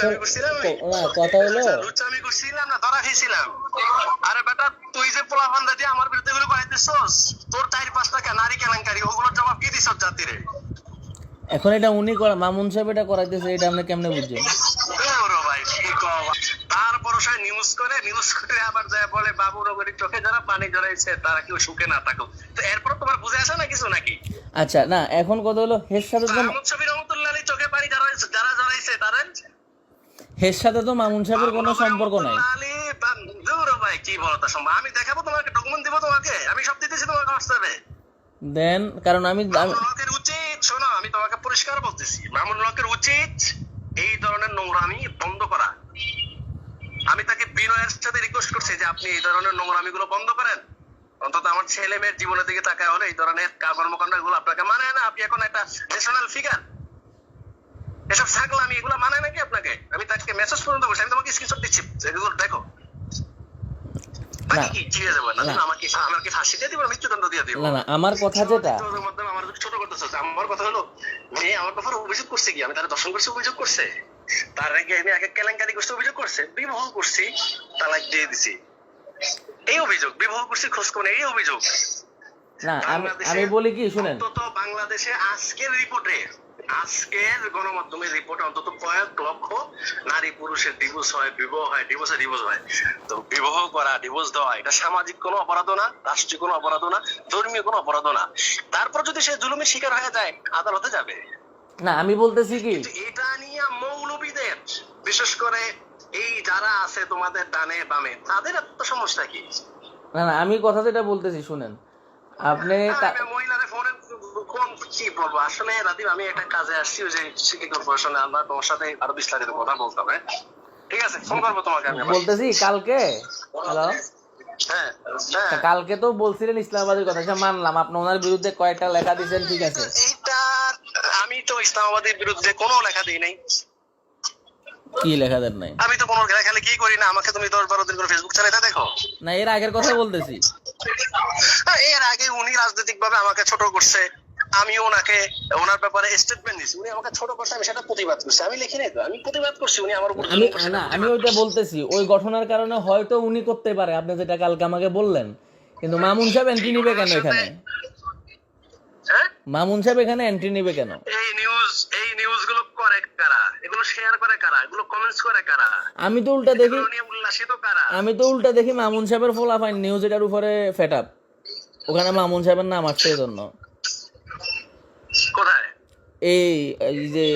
আমি করছিলাম না কথা হলো আমি করছিলাম না ধরা খেয়েছিলাম। আরে বেটা তুই যে পোলা ফান্দা দিয়ে আমার বিরুদ্ধে গুলো বানাইতেছস, তোর 4-5টা নারী কেলেঙ্কারি, ওগুলোর জবাব কি দিছস জাতিরে? এখন এটা উনি মামুন সাহেব এটা করাইতেছে, এটা আপনি কেমনে বুঝছেন? ওরে ভাই কি কও, তারপর সে নিউজ করে আবার যায় বলে বাবু রগরীর চোখে যারা পানি জড়াইছে তারা কেউ সুখে না থাকুক। তো এরপর তোমার বুঝে আসে না কিছু নাকি? আচ্ছা না এখন কথা হলো হের সাথে তো আহমদ শফি রহমতুল্লাহ আলী চোখে পানি যারা জড়াইছে তারা হের সাথে তো মামুন সাহেবের কোনো সম্পর্ক নাই। ভাই কি বলো তা সম্ভব? আমি দেখাবো তোমাকে, ডকুমেন্ট দিব তোমাকে, আমি সব দিতেছি তোমাকে হোয়াটসঅ্যাপে। দেন কারণ আমি মামুন হকের উচিত, শোনো আমি তোমাকে পরিষ্কার বলতেছি, মামুন হকের উচিত এই ধরনের নোংরামি বন্ধ করা। আমি তাকে বিনয়ের সাথে রিকোয়েস্ট করছি যে আপনি এই ধরনের নোংরামি গুলো বন্ধ করেন, অন্তত আমার ছেলে মেয়ের জীবনের দিকে তাকায় হলে এই ধরনের কর্মকাণ্ড গুলো আপনাকে মানে না। আপনি এখন একটা ন্যাশনাল ফিগার, এসব থাকলে আমি এগুলো মানে নাকি আপনাকে? আমি তাকে মেসেজ পর্যন্ত বলছি, আমি তোমাকে স্ক্রিনশট দিচ্ছি, এগুলো দেখো। বাকি কি চিড়ে দেবো না, আমাকে ফাঁসি দিয়ে দিব, মৃত্যুদণ্ড দিয়ে দিব? না না আমার কথা যেটা, আমার ছোট করতেছে। আমার কথা হলো মেয়ে আমার ব্যাপারে অভিযোগ করছে কি, আমি তারা দর্শন করছি অভিযোগ করছে, তার আগে আমি আগে কেলেঙ্কারি করছে অভিযোগ করছে, বিবাহ করছি তালাক দিয়ে দিছি এই অভিযোগ, বিবাহ করছি খোঁজ করে এই অভিযোগ। না আমি বলি কি শুনেন, অন্তত বাংলাদেশে আজকের গণমাধ্যমের রিপোর্টে অন্তত কয়েক লক্ষ নারী পুরুষের ডিভোর্স হয়, বিবাহ হয়, ডিভোর্স হয়। তো বিবাহ করা, ডিভোর্স দেওয়া এটা সামাজিক কোনো অপরাধ না, রাষ্ট্রীয় কোনো অপরাধ না, ধর্মীয় কোনো অপরাধ না। তারপর যদি সে জুলুমের শিকার হয়ে যায় আদালতে যাবে। না আমি বলতেছি কি এটা নিয়ে মৌলবীদের বিশেষ করে এই যারা আছে তোমাদের ডানে বামে তাদের এত সমস্যা কি? না না আমি কথা যেটা বলতেছি শুনেন, আপনি মহিলাদের ফোনে কোন কি বলবো আসলে রাদীপ, আমি একটা কাজে আসছি ওই যে সিটি কর্পোরেশনে, আমরা তোমার সাথে আরো বিস্তারিত কথা বলতে হবে, ঠিক আছে? ফোন করবো তোমাকে আমি বলতেছি কালকে। হ্যালো হ্যাঁ কালকে তো বলছিলেন ইসলামাবাদের কথা, সেটা মানলাম, আপনি ওনার বিরুদ্ধে কয়েকটা লেখা দিয়েছেন, ঠিক আছে। এইটা আমি তো ইসলামাবাদের বিরুদ্ধে কোনো লেখা দিই নাই। কি লেখা দেন নাই? আমি তো কোনো লেখালে কি করি না, আমাকে তুমি 10-12 দিন করে ফেসবুক চালাতে দেখো না, এর আগের কথা বলতেছি। এর আগে উনি রাজনৈতিক ভাবে আমাকে ছোট করছে, আমি ওনাকে ওনার ব্যাপারে স্টেটমেন্ট দিছি, উনি আমাকে ছোট করছে, আমি সেটা প্রতিবাদ করছি। আমি লিখি নাই তো, আমি প্রতিবাদ করছি, উনি আমার উপর আমি ওইটা বলতেছি, ওই ঘটনার কারণে হয়তো উনি করতে পারে আপনি যেটা কালকে আমাকে বললেন, কিন্তু মামুন সাহেব এন্ট্রি নিবে কেন এখানে? মামুন সাহেব এখানে এন্ট্রি নিবে কেন? এই নিউজ গুলো করে কারা, এগুলো শেয়ার করে কারা, এগুলো কমেন্টস করে কারা? আমি তো উল্টা দেখি, উল্লাসিত কারা? মামুন সাহেবের ফলাফল নিউজ এটার উপরে ফেট আপ, ওখানে মামুন সাহেবের নাম আসছে এই জন্য। কোথায় এই যে